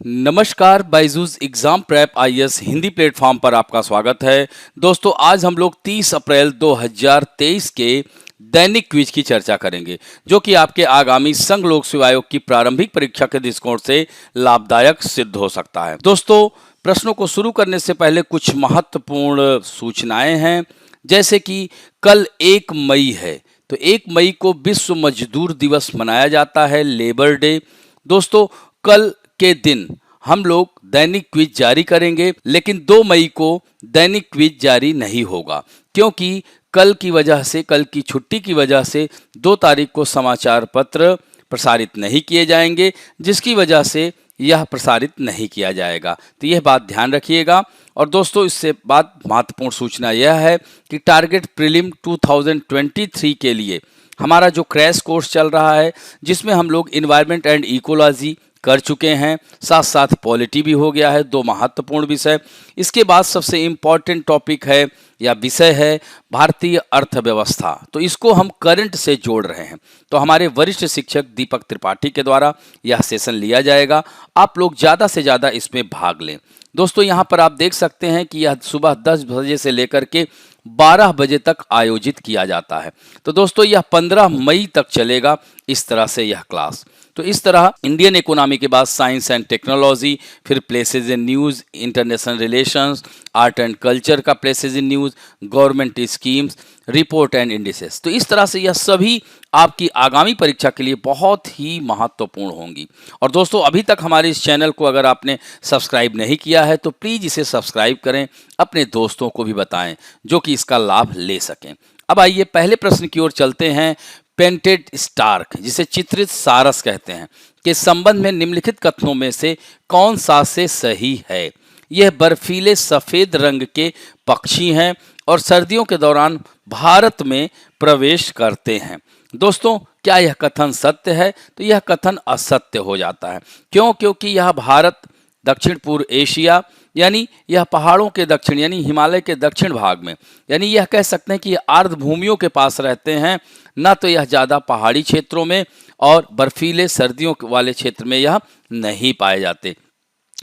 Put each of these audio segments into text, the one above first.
नमस्कार, Byju's exam prep IAS Hindi platform पर आपका स्वागत है। दोस्तों, आज हम लोग 30 अप्रैल 2023 के दैनिक क्विज की चर्चा करेंगे, जो कि आपके आगामी संघ लोक सेवा आयोग की प्रारंभिक परीक्षा के दृष्टिकोण से लाभदायक सिद्ध हो सकता है। दोस्तों, प्रश्नों को शुरू करने से पहले कुछ महत्वपूर्ण सूचनाएं हैं, जैसे कि कल 1 मई है, तो 1 मई को विश्व मजदूर दिवस मनाया जाता है, लेबर डे। दोस्तों, कल के दिन हम लोग दैनिक क्विज जारी करेंगे, लेकिन 2 मई को दैनिक क्विज जारी नहीं होगा, क्योंकि कल की छुट्टी की वजह से 2 तारीख को समाचार पत्र प्रसारित नहीं किए जाएंगे, जिसकी वजह से यह प्रसारित नहीं किया जाएगा। तो यह बात ध्यान रखिएगा। और दोस्तों, इससे बाद महत्वपूर्ण सूचना यह है कि टारगेट प्रीलिम 2023 के लिए हमारा जो क्रैश कोर्स चल रहा है, जिसमें हम लोग इन्वायरमेंट एंड इकोलॉजी कर चुके हैं, साथ साथ पॉलिटी भी हो गया है, 2 महत्वपूर्ण विषय। इसके बाद सबसे इम्पॉर्टेंट टॉपिक है या विषय है भारतीय अर्थव्यवस्था, तो इसको हम करंट से जोड़ रहे हैं। तो हमारे वरिष्ठ शिक्षक दीपक त्रिपाठी के द्वारा यह सेशन लिया जाएगा। आप लोग ज़्यादा से ज़्यादा इसमें भाग लें। दोस्तों, यहाँ पर आप देख सकते हैं कि यह सुबह 10 बजे से लेकर के 12 बजे तक आयोजित किया जाता है। तो दोस्तों, यह 15 मई तक चलेगा, इस तरह से यह क्लास। तो इस तरह इंडियन इकोनॉमी के बाद साइंस एंड टेक्नोलॉजी, फिर places in news, international relations, art and culture का places in news, government schemes, report and indices. तो इस तरह से यह सभी आपकी आगामी परीक्षा के लिए बहुत ही महत्वपूर्ण होंगी। और दोस्तों, अभी तक हमारे इस चैनल को अगर आपने सब्सक्राइब नहीं किया है, तो प्लीज़ इसे सब्सक्राइब करें, अपने दोस्तों को भी बताएं जो कि इसका लाभ ले सकें। अब आइए पहले प्रश्न की ओर चलते हैं। पेंटेड स्टार्क, जिसे चित्रित सारस कहते हैं, के संबंध में निम्नलिखित कथनों में से कौन सा से सही है? यह बर्फीले सफेद रंग के पक्षी हैं और सर्दियों के दौरान भारत में प्रवेश करते हैं। दोस्तों, क्या यह कथन सत्य है? तो यह कथन असत्य हो जाता है। क्यों? क्योंकि यह भारत, दक्षिण पूर्व एशिया, यानी यह पहाड़ों के दक्षिण यानी हिमालय के दक्षिण भाग में, यानी यह कह सकते हैं कि यह आर्द्र भूमियों के पास रहते हैं, ना तो यह ज़्यादा पहाड़ी क्षेत्रों में और बर्फीले सर्दियों वाले क्षेत्र में यह नहीं पाए जाते।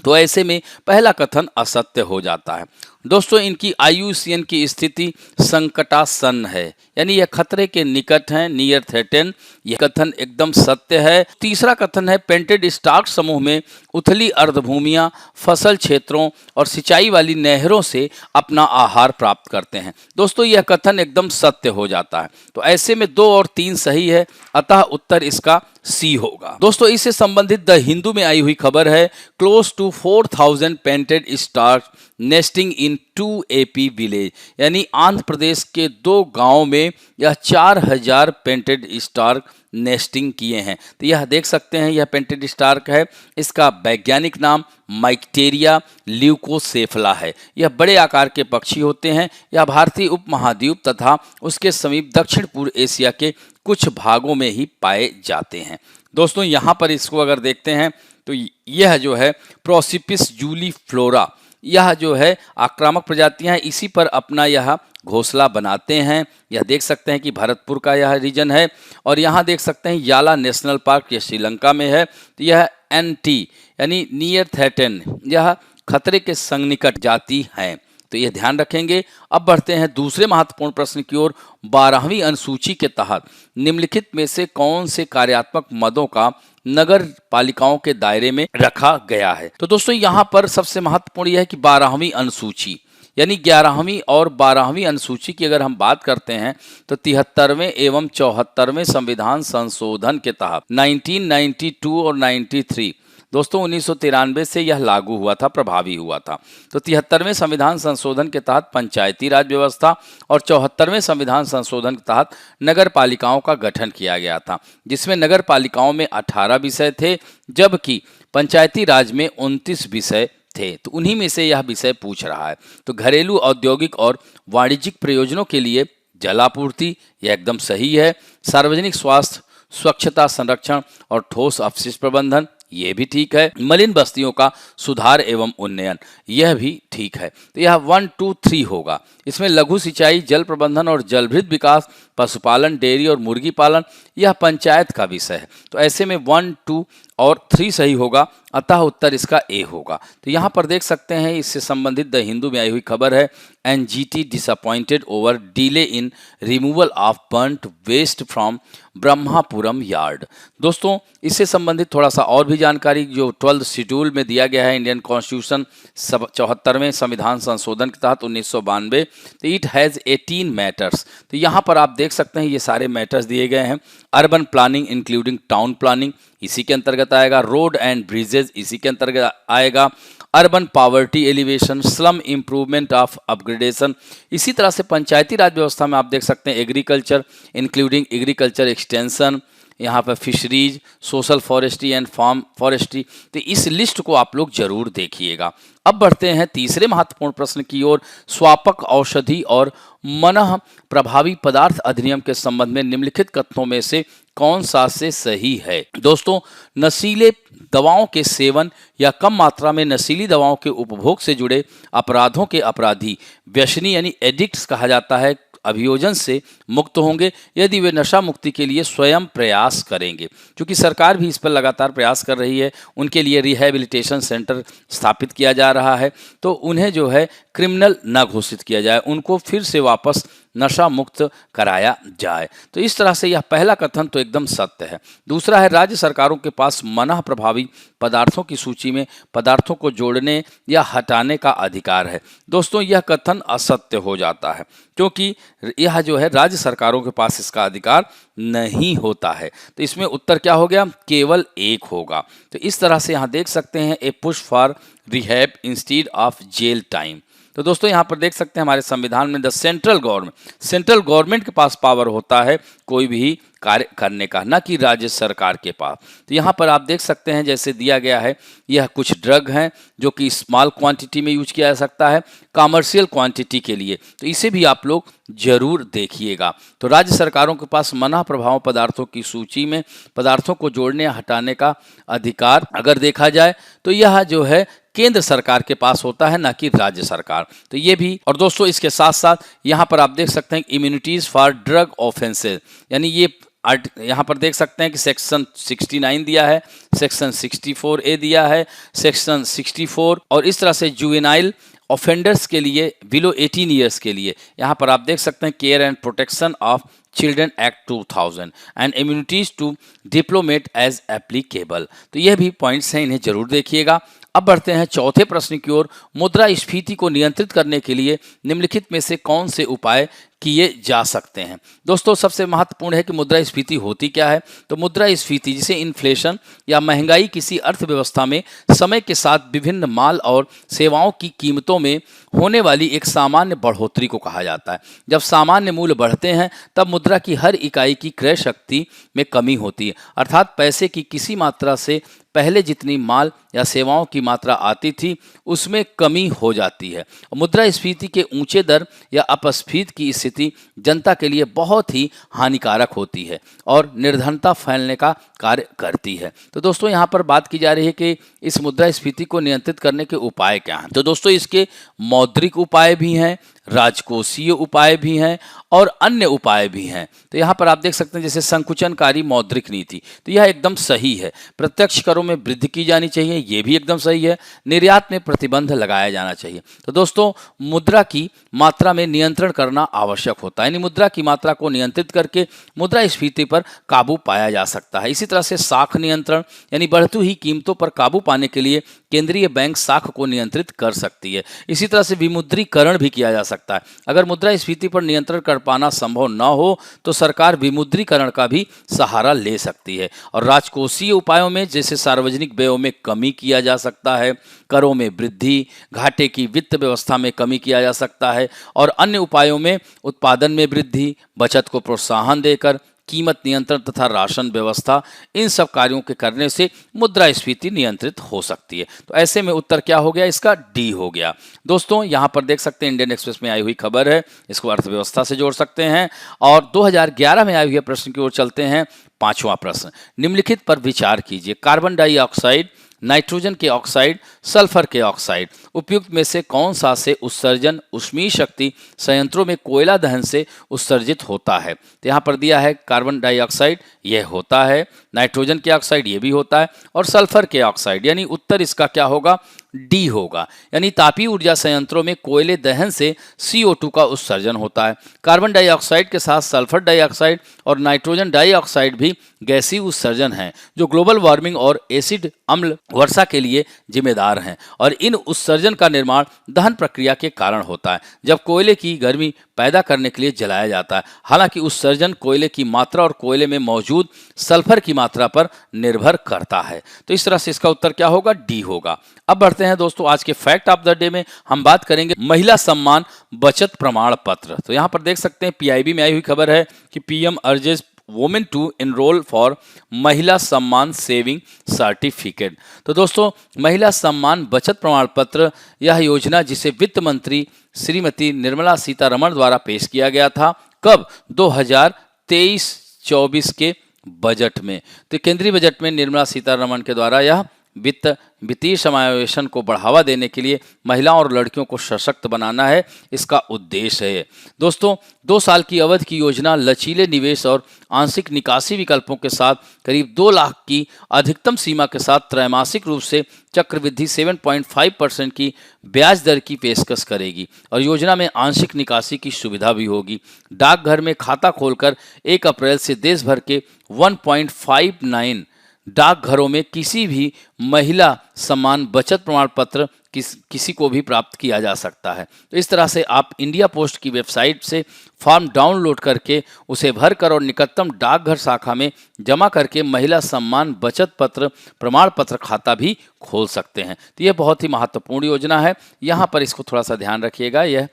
तो ऐसे में पहला कथन असत्य हो जाता है। दोस्तों, इनकी IUCN की स्थिति संकटासन्न है, यानी यह खतरे के निकट है, नियर थ्रेटन। यह कथन एकदम सत्य है। तीसरा कथन है, पेंटेड स्टार्क समूह में उथली अर्धभूमियां फसल क्षेत्रों और सिंचाई वाली नहरों से अपना आहार प्राप्त करते हैं। दोस्तों, यह कथन एकदम सत्य हो जाता है। तो ऐसे में 2 और 3 सही है, अतः उत्तर इसका सी होगा। दोस्तों, इससे संबंधित द हिंदू में आई हुई खबर है, close to 4000 painted stork nesting in 2 AP village, यानी आंध्र प्रदेश के 2 गांवों में यह 4000 पेंटेड स्टार्क नेस्टिंग किए हैं। तो यह देख सकते हैं, यह पेंटेड स्टार्क है। इसका वैज्ञानिक नाम माइक्टेरिया ल्यूकोसेफला है। यह बड़े आकार के पक्षी होते हैं। यह भारतीय उपमहाद्वीप तथा उसके समीप दक्षिण पूर्व एशिया के कुछ भागों में ही पाए जाते हैं। दोस्तों, यहाँ पर इसको अगर देखते हैं तो यह जो है प्रोसिपिस जूलीफ्लोरा, यह जो है आक्रामक प्रजातियां हैं, इसी पर अपना यह घोंसला बनाते हैं। यह देख सकते हैं कि भरतपुर का यह रीजन है। और यहाँ देख सकते हैं याला नेशनल पार्क, यह श्रीलंका में है। तो यह NT यानी नियर थ्रेटन, यह खतरे के सन्निकट जाति है। तो यह ध्यान रखेंगे। अब बढ़ते हैं दूसरे महत्वपूर्ण प्रश्न की ओर। 12वीं अनुसूची के तहत निम्नलिखित में से कौन से कार्यात्मक मदों का नगर पालिकाओं के दायरे में रखा गया है? तो दोस्तों, यहाँ पर सबसे महत्वपूर्ण यह है कि 12वीं अनुसूची यानी 11वीं और 12वीं अनुसूची की अगर हम बात करते हैं, तो 73वें एवं 74वें संविधान संशोधन के तहत 1992 और 93, दोस्तों 1993 से यह लागू हुआ था, प्रभावी हुआ था। तो 73वें संविधान संशोधन के तहत पंचायती राज व्यवस्था और 74वें संविधान संशोधन के तहत नगर पालिकाओं का गठन किया गया था, जिसमें नगर पालिकाओं में 18 विषय थे, जबकि पंचायती राज में 29 विषय थे। तो उन्हीं में से यह विषय पूछ रहा है। तो घरेलू, औद्योगिक और वाणिज्यिक प्रयोजनों के लिए जलापूर्ति, यह एकदम सही है। सार्वजनिक स्वास्थ्य, स्वच्छता संरक्षण और ठोस अपशिष्ट प्रबंधन, ये भी ठीक है। मलिन बस्तियों का सुधार एवं उन्नयन, यह भी ठीक है। तो यह 1 2 3 होगा। इसमें लघु सिंचाई, जल प्रबंधन और जलभृत विकास पशुपालन, डेयरी और मुर्गी पालन, यह पंचायत का विषय है। तो ऐसे में 1, 2 और 3 सही होगा, अतः उत्तर इसका ए होगा। तो यहाँ पर देख सकते हैं इससे संबंधित द हिंदू में आई हुई खबर है, NGT disappointed over delay in removal of burnt waste from Brahmapuram yard. दोस्तों इससे संबंधित थोड़ा सा और भी जानकारी जो 12th शेड्यूल में दिया गया है इंडियन कॉन्स्टिट्यूशन 74वें संविधान संशोधन के तहत 1992, तो इट हैज़ 18 मैटर्स। तो यहाँ पर आप देख सकते हैं ये सारे मैटर्स दिए गए हैं। Urban planning including town planning इसी के अंतर्गत आएगा, रोड एंड ब्रिजेज इसी के अंतर्गत आएगा, urban poverty elevation, slum improvement of upgradation. इसी तरह से पंचायती राज व्यवस्था में आप देख सकते हैं एग्रीकल्चर इंक्लूडिंग एग्रीकल्चर एक्सटेंशन, यहाँ पर fisheries, social forestry and farm forestry. तो इस लिस्ट को आप लोग जरूर देखिएगा। अब बढ़ते हैं तीसरे महत्वपूर्ण प्रश्न की ओर। स्वापक औषधि और मनः प्रभावी पदार्थ अधिनियम के संबंध में निम्नलिखित कथनों में से कौन सा से सही है? दोस्तों नशीले दवाओं के सेवन या कम मात्रा में नशीली दवाओं के उपभोग से जुड़े अपराधों के अपराधी व्यसनी यानी एडिक्ट्स कहा जाता है अभियोजन से मुक्त होंगे यदि वे नशा मुक्ति के लिए स्वयं प्रयास करेंगे। क्योंकि सरकार भी इस पर लगातार प्रयास कर रही है, उनके लिए रिहैबिलिटेशन सेंटर स्थापित किया जा रहा है, तो उन्हें जो है क्रिमिनल न घोषित किया जाए, उनको फिर से वापस नशा मुक्त कराया जाए। तो इस तरह से यह पहला कथन तो एकदम सत्य है। दूसरा है राज्य सरकारों के पास मनः प्रभावी पदार्थों की सूची में पदार्थों को जोड़ने या हटाने का अधिकार है। दोस्तों यह कथन असत्य हो जाता है क्योंकि यह जो है राज्य सरकारों के पास इसका अधिकार नहीं होता है। तो इसमें उत्तर क्या हो गया? केवल एक होगा। तो इस तरह से यहाँ देख सकते हैं a push for rehab instead of jail time. तो दोस्तों यहाँ पर देख सकते हैं हमारे संविधान में द सेंट्रल गवर्नमेंट के पास पावर होता है कोई भी कार्य करने का, ना कि राज्य सरकार के पास। तो यहाँ पर आप देख सकते हैं जैसे दिया गया है, यह कुछ ड्रग हैं जो कि स्मॉल क्वांटिटी में यूज किया जा सकता है कमर्शियल क्वांटिटी के लिए, तो इसे भी आप लोग जरूर देखिएगा। तो राज्य सरकारों के पास मनः प्रभाव पदार्थों की सूची में पदार्थों को जोड़ने या हटाने का अधिकार अगर देखा जाए तो यह जो है केंद्र सरकार के पास होता है, ना कि राज्य सरकार। तो ये भी, और दोस्तों इसके साथ साथ यहाँ पर आप देख सकते हैं इम्यूनिटीज फॉर ड्रग ऑफेंसेस, यानी ये यहाँ पर देख सकते हैं कि सेक्शन 69 दिया है, सेक्शन 64A दिया है, सेक्शन 64 और इस तरह से जुवेनाइल ऑफेंडर्स के लिए बिलो 18 ईयर्स के लिए यहाँ पर आप देख सकते हैं care and protection of children act 2000 and immunities to diplomat as applicable. तो यह भी पॉइंट्स हैं, इन्हें जरूर देखिएगा। अब बढ़ते हैं चौथे प्रश्न की ओर। मुद्रास्फीति को नियंत्रित करने के लिए निम्नलिखित में से कौन से उपाय किए जा सकते हैं? दोस्तों सबसे महत्वपूर्ण है कि मुद्रास्फीति होती क्या है। तो मुद्रास्फीति जिसे इन्फ्लेशन या महंगाई किसी अर्थव्यवस्था में समय के साथ विभिन्न माल और सेवाओं की कीमतों में होने वाली एक सामान्य बढ़ोतरी को कहा जाता है। जब सामान्य मूल्य बढ़ते हैं तब मुद्रा की हर इकाई की क्रय शक्ति में कमी होती है, अर्थात पैसे की किसी मात्रा से पहले जितनी माल या सेवाओं की मात्रा आती थी उसमें कमी हो जाती है। मुद्रास्फीति के ऊंचे दर या अपस्फीति की स्थिति जनता के लिए बहुत ही हानिकारक होती है और निर्धनता फैलने का कार्य करती है। तो दोस्तों यहाँ पर बात की जा रही है कि इस मुद्रास्फीति को नियंत्रित करने के उपाय क्या हैं। तो दोस्तों इसके मौद्रिक उपाय भी हैं, राजकोषीय उपाय भी हैं और अन्य उपाय भी हैं। तो यहाँ पर आप देख सकते हैं जैसे संकुचनकारी मौद्रिक नीति, तो यह एकदम सही है। प्रत्यक्ष करों में वृद्धि की जानी चाहिए, ये भी एकदम सही है। निर्यात में प्रतिबंध लगाया जाना चाहिए। तो दोस्तों मुद्रा की मात्रा में नियंत्रण करना आवश्यक होता है, यानी मुद्रा की मात्रा को नियंत्रित करके मुद्रास्फीति पर काबू पाया जा सकता है। इसी तरह से साख नियंत्रण, यानी बढ़ती हुई कीमतों पर काबू पाने के लिए केंद्रीय बैंक साख को नियंत्रित कर सकती है। इसी तरह से विमुद्रीकरण भी किया जा सकता है। अगर मुद्रास्फीति पर नियंत्रण कर पाना संभव न हो तो सरकार विमुद्रीकरण का भी सहारा ले सकती है। और राजकोषीय उपायों में जैसे सार्वजनिक व्ययों में कमी किया जा सकता है, करों में वृद्धि, घाटे की वित्त व्यवस्था में कमी किया जा सकता है और अन्य उपायों में उत्पादन में वृद्धि, बचत को प्रोत्साहन देकर कीमत नियंत्रण तथा राशन व्यवस्था, इन सब कार्यों के करने से मुद्रास्फीति नियंत्रित हो सकती है। तो ऐसे में उत्तर क्या हो गया? इसका डी हो गया। दोस्तों यहाँ पर देख सकते हैं इंडियन एक्सप्रेस में आई हुई खबर है, इसको अर्थव्यवस्था से जोड़ सकते हैं। और 2011 में आए हुए प्रश्न की ओर चलते हैं। पांचवा प्रश्न, निम्नलिखित पर विचार कीजिए। कार्बन डाइऑक्साइड नाइट्रोजन के ऑक्साइड, सल्फर के ऑक्साइड। उपयुक्त में से कौन सा से उत्सर्जन ऊष्मीय शक्ति संयंत्रों में कोयला दहन से उत्सर्जित होता है? तो यहाँ पर दिया है कार्बन डाइऑक्साइड, यह होता है, नाइट्रोजन के ऑक्साइड ये भी होता है, और सल्फर के ऑक्साइड, यानी उत्तर इसका क्या होगा? डी होगा। यानी तापीय ऊर्जा संयंत्रों में कोयले दहन से CO2 का उत्सर्जन होता है। कार्बन डाइऑक्साइड के साथ सल्फर डाइऑक्साइड और नाइट्रोजन डाइऑक्साइड भी गैसीय उत्सर्जन हैं, जो ग्लोबल वार्मिंग और एसिड अम्ल वर्षा के लिए जिम्मेदार हैं, और इन उत्सर्जन का निर्माण दहन प्रक्रिया के कारण होता है, जब कोयले की गर्मी पैदा करने के लिए जलाया जाता है। हालांकि उत्सर्जन कोयले की मात्रा और कोयले में मौजूद सल्फर की मात्रा पर निर्भर करता है। तो इस तरह से इसका उत्तर क्या होगा? डी होगा। अब बढ़ते हैं दोस्तों आज के फैक्ट ऑफ द डे में। हम बात करेंगे महिला सम्मान बचत प्रमाण पत्र। तो यहाँ पर देख सकते हैं PIB में आई हुई खबर है कि PM urges women to enrol for Mahila Samman saving certificate. तो दोस्तों महिला सम्मान बचत प्रमाण पत्र, यह योजना जिसे वित्त मंत्री श्रीमती निर्मला सीतारमण द्वारा पेश किया गया था, कब? 2023-24 के बजट में। तो केंद्रीय बजट में निर्मला सीतारमण के द्वारा यह वित्तीय समावेशन को बढ़ावा देने के लिए महिलाओं और लड़कियों को सशक्त बनाना है, इसका उद्देश्य है। दोस्तों 2 साल की अवधि की योजना लचीले निवेश और आंशिक निकासी विकल्पों के साथ करीब 2 लाख की अधिकतम सीमा के साथ त्रैमासिक रूप से चक्रवृद्धि 7.5% की ब्याज दर की पेशकश करेगी, और योजना में आंशिक निकासी की सुविधा भी होगी। डाकघर में खाता खोलकर 1 अप्रैल से देश भर के 1.59 डाकघरों में किसी भी महिला सम्मान बचत प्रमाण पत्र किसी को भी प्राप्त किया जा सकता है। तो इस तरह से आप इंडिया पोस्ट की वेबसाइट से फॉर्म डाउनलोड करके उसे भरकर और निकटतम डाकघर शाखा में जमा करके महिला सम्मान बचत पत्र प्रमाण पत्र खाता भी खोल सकते हैं। तो यह बहुत ही महत्वपूर्ण योजना है, यहाँ पर इसको थोड़ा सा ध्यान रखिएगा। यह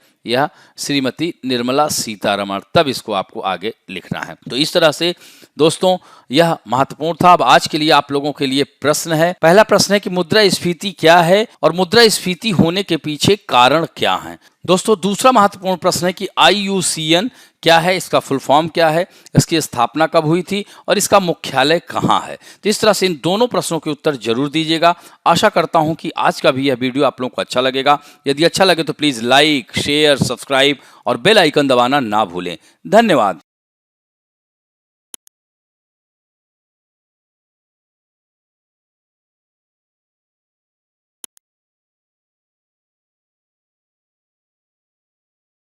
श्रीमती निर्मला सीतारमण, तब इसको आपको आगे लिखना है। तो इस तरह से दोस्तों यह महत्वपूर्ण था। अब आज के लिए आप लोगों के लिए प्रश्न है। पहला प्रश्न है कि मुद्रास्फीति क्या है और मुद्रास्फीति होने के पीछे कारण क्या है? दोस्तों दूसरा महत्वपूर्ण प्रश्न है कि IUCN क्या है, इसका फुल फॉर्म क्या है, इसकी स्थापना कब हुई थी और इसका मुख्यालय कहाँ है? तो इस तरह से इन दोनों प्रश्नों के उत्तर जरूर दीजिएगा। आशा करता हूं कि आज का भी यह वीडियो आप लोगों को अच्छा लगेगा। यदि अच्छा लगे तो प्लीज़ लाइक, शेयर, सब्सक्राइब और बेल आइकन दबाना ना भूलें। धन्यवाद।